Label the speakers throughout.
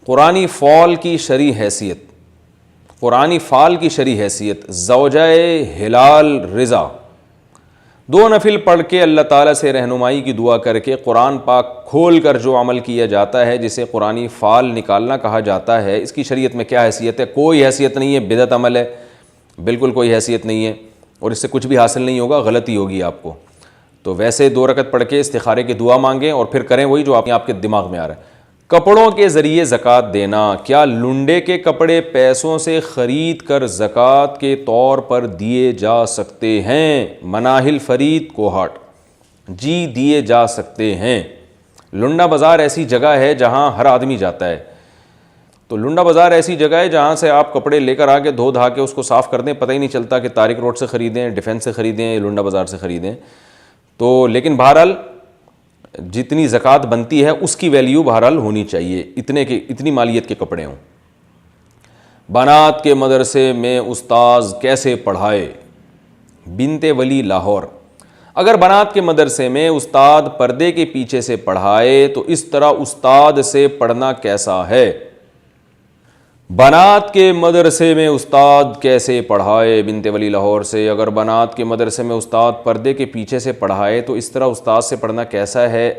Speaker 1: قرآنی فال کی شرعی حیثیت، قرآنی فال کی شرعی حیثیت، زوجہ ہلال رضا، 2 نفل پڑھ کے اللہ تعالیٰ سے رہنمائی کی دعا کر کے قرآن پاک کھول کر جو عمل کیا جاتا ہے جسے قرآنی فال نکالنا کہا جاتا ہے، اس کی شریعت میں کیا حیثیت ہے؟ کوئی حیثیت نہیں ہے، بدعت عمل ہے، بالکل کوئی حیثیت نہیں ہے، اور اس سے کچھ بھی حاصل نہیں ہوگا، غلطی ہوگی آپ کو۔ تو ویسے 2 رکعت پڑھ کے استخارے کی دعا مانگیں اور پھر کریں وہی جو آپ کے دماغ میں آ رہا ہے۔ کپڑوں کے ذریعے زکوٰۃ دینا، کیا لنڈے کے کپڑے پیسوں سے خرید کر زکوٰۃ کے طور پر دیے جا سکتے ہیں؟ مناہل فرید کوہاٹ، جی دیے جا سکتے ہیں۔ لنڈا بازار ایسی جگہ ہے جہاں ہر آدمی جاتا ہے، تو لنڈا بازار ایسی جگہ ہے جہاں سے آپ کپڑے لے کر آ کے دھو دھا کے اس کو صاف کر دیں، پتہ ہی نہیں چلتا کہ طارق روڈ سے خریدیں، ڈیفینس سے خریدیں، لنڈا بازار سے خریدیں۔ تو لیکن بہرحال جتنی زکوٰۃ بنتی ہے اس کی ویلیو بہرحال ہونی چاہیے، اتنی مالیت کے کپڑے ہوں۔ بنات کے مدرسے میں استاذ کیسے پڑھائے؟ بنت ولی لاہور، اگر بنات کے مدرسے میں استاد پردے کے پیچھے سے پڑھائے تو اس طرح استاد سے پڑھنا کیسا ہے؟ بنات کے مدرسے میں استاد کیسے پڑھائے؟ بنت ولی لاہور سے، اگر بنات کے مدرسے میں استاد پردے کے پیچھے سے پڑھائے تو اس طرح استاد سے پڑھنا کیسا ہے؟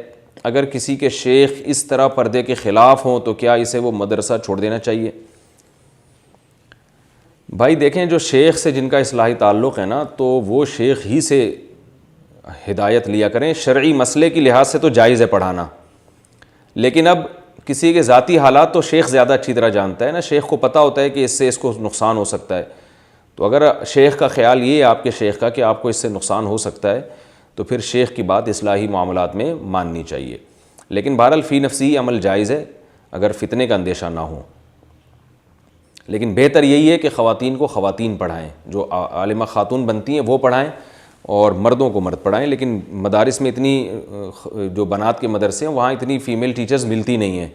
Speaker 1: اگر کسی کے شیخ اس طرح پردے کے خلاف ہوں تو کیا اسے وہ مدرسہ چھوڑ دینا چاہیے؟ بھائی دیکھیں، جو شیخ سے جن کا اصلاحی تعلق ہے نا، تو وہ شیخ ہی سے ہدایت لیا کریں۔ شرعی مسئلے کی لحاظ سے تو جائز ہے پڑھانا، لیکن اب کسی کے ذاتی حالات تو شیخ زیادہ اچھی طرح جانتا ہے نا، شیخ کو پتہ ہوتا ہے کہ اس سے اس کو نقصان ہو سکتا ہے۔ تو اگر شیخ کا خیال یہ ہے آپ کے شیخ کا کہ آپ کو اس سے نقصان ہو سکتا ہے، تو پھر شیخ کی بات اصلاحی معاملات میں ماننی چاہیے۔ لیکن بہرحال فی نفسی عمل جائز ہے اگر فتنے کا اندیشہ نہ ہو، لیکن بہتر یہی ہے کہ خواتین کو خواتین پڑھائیں، جو عالمہ خاتون بنتی ہیں وہ پڑھائیں، اور مردوں کو مرد پڑھائیں۔ لیکن مدارس میں اتنی جو بنات کے مدرسے ہیں وہاں اتنی فیمیل ٹیچرز ملتی نہیں ہیں،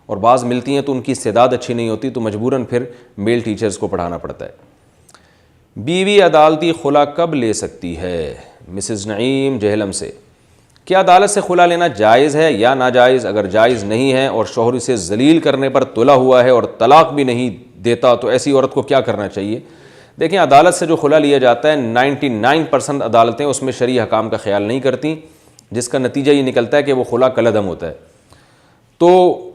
Speaker 1: اور بعض ملتی ہیں تو ان کی استعداد اچھی نہیں ہوتی، تو مجبوراً پھر میل ٹیچرز کو پڑھانا پڑتا ہے۔ بیوی عدالتی خلا کب لے سکتی ہے؟ مسز نعیم جہلم سے، کیا عدالت سے خلا لینا جائز ہے یا ناجائز؟ اگر جائز نہیں ہے اور شوہر اسے ذلیل کرنے پر تلا ہوا ہے اور طلاق بھی نہیں دیتا تو ایسی عورت کو کیا کرنا چاہیے؟ دیکھیں، عدالت سے جو خلا لیا جاتا ہے 99% عدالتیں اس میں شرعی حکام کا خیال نہیں کرتی، جس کا نتیجہ یہ نکلتا ہے کہ وہ خلا کالعدم ہوتا ہے، تو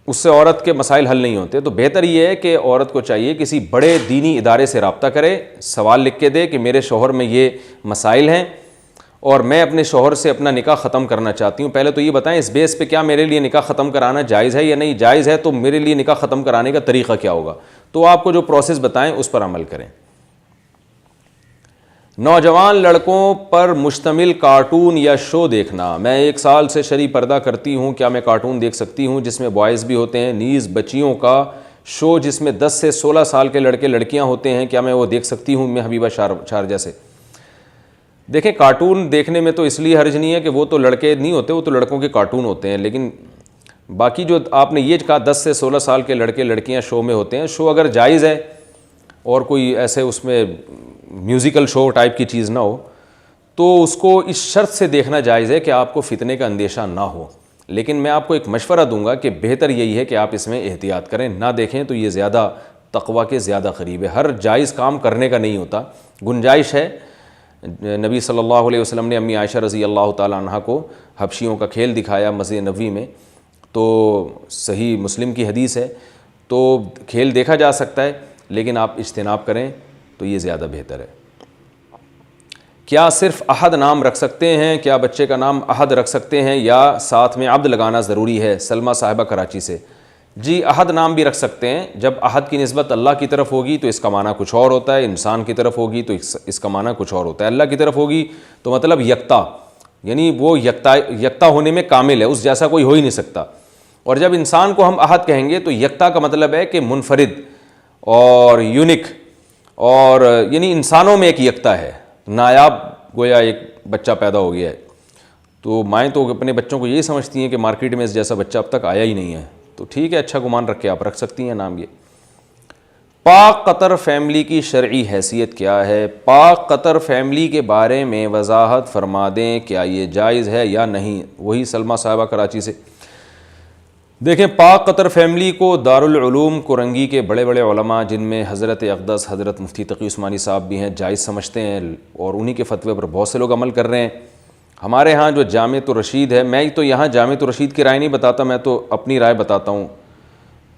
Speaker 1: اس سے عورت کے مسائل حل نہیں ہوتے۔ تو بہتر یہ ہے کہ عورت کو چاہیے کسی بڑے دینی ادارے سے رابطہ کرے، سوال لکھ کے دے کہ میرے شوہر میں یہ مسائل ہیں اور میں اپنے شوہر سے اپنا نکاح ختم کرنا چاہتی ہوں، پہلے تو یہ بتائیں اس بیس پہ کیا میرے لیے نکاح ختم کرانا جائز ہے یا نہیں، جائز ہے تو میرے لیے نکاح ختم کرانے کا طریقہ کیا ہوگا، تو آپ کو جو پروسیس بتائیں اس پر عمل کریں۔ نوجوان لڑکوں پر مشتمل کارٹون یا شو دیکھنا، میں 1 سال سے شرعی پردہ کرتی ہوں، کیا میں کارٹون دیکھ سکتی ہوں جس میں بوائز بھی ہوتے ہیں؟ نیز بچیوں کا شو جس میں 10 سے 16 سال کے لڑکے لڑکیاں ہوتے ہیں، کیا میں وہ دیکھ سکتی ہوں؟ میں حبیبہ شارجہ سے۔ دیکھیں، کارٹون دیکھنے میں تو اس لیے حرج نہیں ہے کہ وہ تو لڑکے نہیں ہوتے، وہ تو لڑکوں کے کارٹون ہوتے ہیں، لیکن باقی جو آپ نے یہ کہا 10 سے 16 سال کے لڑکے لڑکیاں شو میں ہوتے ہیں، شو اگر جائز ہے اور کوئی ایسے اس میں میوزیکل شو ٹائپ کی چیز نہ ہو تو اس کو اس شرط سے دیکھنا جائز ہے کہ آپ کو فتنے کا اندیشہ نہ ہو۔ لیکن میں آپ کو ایک مشورہ دوں گا کہ بہتر یہی ہے کہ آپ اس میں احتیاط کریں، نہ دیکھیں تو یہ زیادہ تقویٰ کے زیادہ قریب ہے۔ ہر جائز کام کرنے کا نہیں ہوتا، گنجائش ہے۔ نبی صلی اللہ علیہ وسلم نے امی عائشہ رضی اللہ تعالیٰ عنہ کو حبشیوں کا کھیل دکھایا مسجد نبوی میں، تو صحیح مسلم کی حدیث ہے، تو کھیل دیکھا جا سکتا ہے، لیکن آپ اجتناب کریں تو یہ زیادہ بہتر ہے۔ کیا صرف احد نام رکھ سکتے ہیں؟ کیا بچے کا نام احد رکھ سکتے ہیں یا ساتھ میں عبد لگانا ضروری ہے؟ سلمہ صاحبہ کراچی سے، جی احد نام بھی رکھ سکتے ہیں۔ جب احد کی نسبت اللہ کی طرف ہوگی تو اس کا معنی کچھ اور ہوتا ہے، انسان کی طرف ہوگی تو اس کا معنی کچھ اور ہوتا ہے۔ اللہ کی طرف ہوگی تو مطلب یکتا، یعنی وہ یکتا ہونے میں کامل ہے، اس جیسا کوئی ہو ہی نہیں سکتا۔ اور جب انسان کو ہم احد کہیں گے تو یکتا کا مطلب ہے کہ منفرد اور یونک، اور یعنی انسانوں میں ایک یکتا ہے، نایاب گویا ایک بچہ پیدا ہو گیا ہے۔ تو مائیں تو اپنے بچوں کو یہی سمجھتی ہیں کہ مارکیٹ میں اس جیسا بچہ اب تک آیا ہی نہیں ہے، تو ٹھیک ہے، اچھا گمان رکھ کے آپ رکھ سکتی ہیں نام یہ۔ پاک قطر فیملی کی شرعی حیثیت کیا ہے؟ پاک قطر فیملی کے بارے میں وضاحت فرما دیں، کیا یہ جائز ہے یا نہیں؟ وہی سلمہ صاحبہ کراچی سے۔ دیکھیں، پاک قطر فیملی کو دارالعلوم کورنگی کے بڑے بڑے علماء، جن میں حضرت اقدس حضرت مفتی تقی عثمانی صاحب بھی ہیں، جائز سمجھتے ہیں اور انہی کے فتوے پر بہت سے لوگ عمل کر رہے ہیں۔ ہمارے ہاں جو جامعۃ الرشید ہے، میں تو یہاں جامعۃ الرشید کی رائے نہیں بتاتا، میں تو اپنی رائے بتاتا ہوں،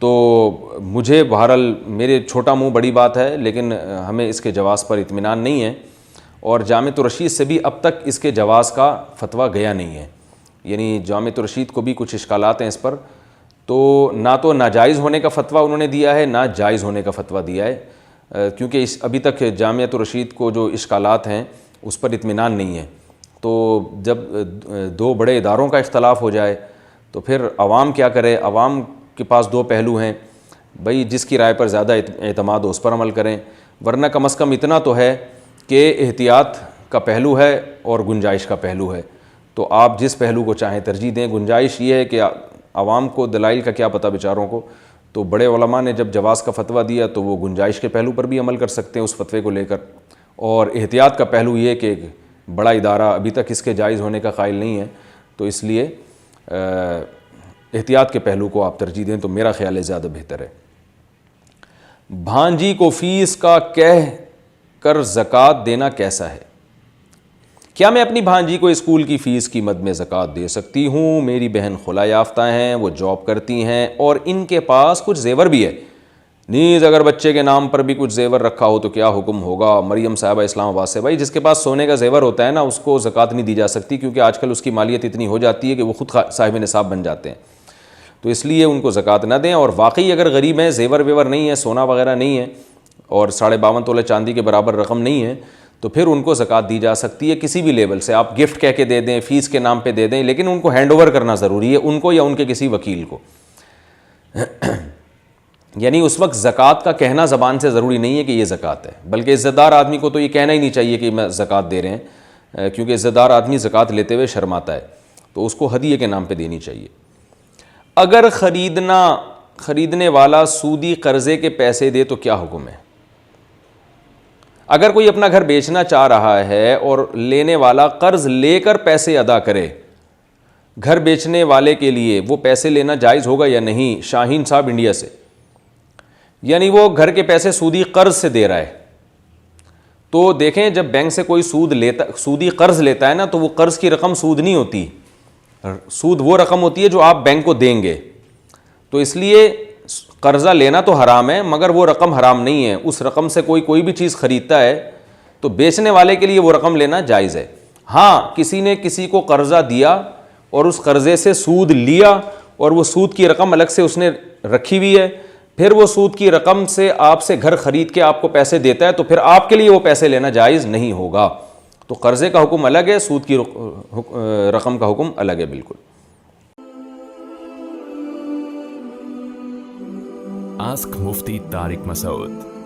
Speaker 1: تو مجھے بہرحال میرے چھوٹا منہ بڑی بات ہے، لیکن ہمیں اس کے جواز پر اطمینان نہیں ہے، اور جامعۃ الرشید سے بھی اب تک اس کے جواز کا فتویٰ گیا نہیں ہے، یعنی جامعۃ الرشید کو بھی کچھ اشکالات ہیں اس پر، تو نہ تو ناجائز ہونے کا فتویٰ انہوں نے دیا ہے، نہ جائز ہونے کا فتویٰ دیا ہے، کیونکہ ابھی تک جامعۃ الرشید کو جو اشکالات ہیں اس پر اطمینان نہیں ہے۔ تو جب دو بڑے اداروں کا اختلاف ہو جائے تو پھر عوام کیا کرے؟ عوام کے پاس دو پہلو ہیں، بھئی جس کی رائے پر زیادہ اعتماد ہو اس پر عمل کریں، ورنہ کم از کم اتنا تو ہے کہ احتیاط کا پہلو ہے اور گنجائش کا پہلو ہے، تو آپ جس پہلو کو چاہیں ترجیح دیں۔ گنجائش یہ ہے کہ عوام کو دلائل کا کیا پتہ بیچاروں کو، تو بڑے علماء نے جب جواز کا فتویٰ دیا تو وہ گنجائش کے پہلو پر بھی عمل کر سکتے ہیں اس فتوے کو لے کر، اور احتیاط کا پہلو یہ کہ بڑا ادارہ ابھی تک اس کے جائز ہونے کا قائل نہیں ہے، تو اس لیے احتیاط کے پہلو کو آپ ترجیح دیں تو میرا خیال ہے زیادہ بہتر ہے۔ بھانجی کو فیس کا کہہ کر زکوٰۃ دینا کیسا ہے؟ کیا میں اپنی بھانجی کو اسکول کی فیس کی مد میں زکوٰۃ دے سکتی ہوں؟ میری بہن خلا یافتہ ہیں، وہ جاب کرتی ہیں اور ان کے پاس کچھ زیور بھی ہے، نیز اگر بچے کے نام پر بھی کچھ زیور رکھا ہو تو کیا حکم ہوگا؟ مریم صاحبہ اسلام آباد سے۔ بھائی جس کے پاس سونے کا زیور ہوتا ہے نا، اس کو زکوٰۃ نہیں دی جا سکتی، کیونکہ آج کل اس کی مالیت اتنی ہو جاتی ہے کہ وہ خود صاحب نصاب بن جاتے ہیں، تو اس لیے ان کو زکوٰۃ نہ دیں، اور واقعی اگر غریب ہیں، زیور ویور نہیں ہے، سونا وغیرہ نہیں ہے، اور 52.5 تولہ چاندی کے برابر رقم نہیں ہے، تو پھر ان کو زکوٰۃ دی جا سکتی ہے کسی بھی لیول سے۔ آپ گفٹ کہہ کے دے دیں، فیس کے نام پہ دے دیں، لیکن ان کو ہینڈ اوور کرنا ضروری ہے، ان کو یا ان کے کسی وکیل کو۔ یعنی اس وقت زکوٰۃ کا کہنا زبان سے ضروری نہیں ہے کہ یہ زکوٰۃ ہے، بلکہ عزت دار آدمی کو تو یہ کہنا ہی نہیں چاہیے کہ میں زکوٰۃ دے رہے ہیں، کیونکہ عزت دار آدمی زکوٰۃ لیتے ہوئے شرماتا ہے، تو اس کو ہدیے کے نام پہ دینی چاہیے۔ اگر خریدنے والا سودی قرضے کے پیسے دے تو کیا حکم ہے؟ اگر کوئی اپنا گھر بیچنا چاہ رہا ہے اور لینے والا قرض لے کر پیسے ادا کرے، گھر بیچنے والے کے لیے وہ پیسے لینا جائز ہوگا یا نہیں؟ شاہین صاحب انڈیا سے۔ یعنی وہ گھر کے پیسے سودی قرض سے دے رہا ہے، تو دیکھیں جب بینک سے کوئی سودی قرض لیتا ہے نا، تو وہ قرض کی رقم سود نہیں ہوتی، سود وہ رقم ہوتی ہے جو آپ بینک کو دیں گے، تو اس لیے قرضہ لینا تو حرام ہے مگر وہ رقم حرام نہیں ہے۔ اس رقم سے کوئی بھی چیز خریدتا ہے تو بیچنے والے کے لیے وہ رقم لینا جائز ہے۔ ہاں، کسی نے کسی کو قرضہ دیا اور اس قرضے سے سود لیا اور وہ سود کی رقم الگ سے اس نے رکھی ہوئی ہے، پھر وہ سود کی رقم سے آپ سے گھر خرید کے آپ کو پیسے دیتا ہے، تو پھر آپ کے لیے وہ پیسے لینا جائز نہیں ہوگا۔ تو قرضے کا حکم الگ ہے، سود کی رقم کا حکم الگ ہے بالکل۔
Speaker 2: Ask Mufti Tariq Masoud.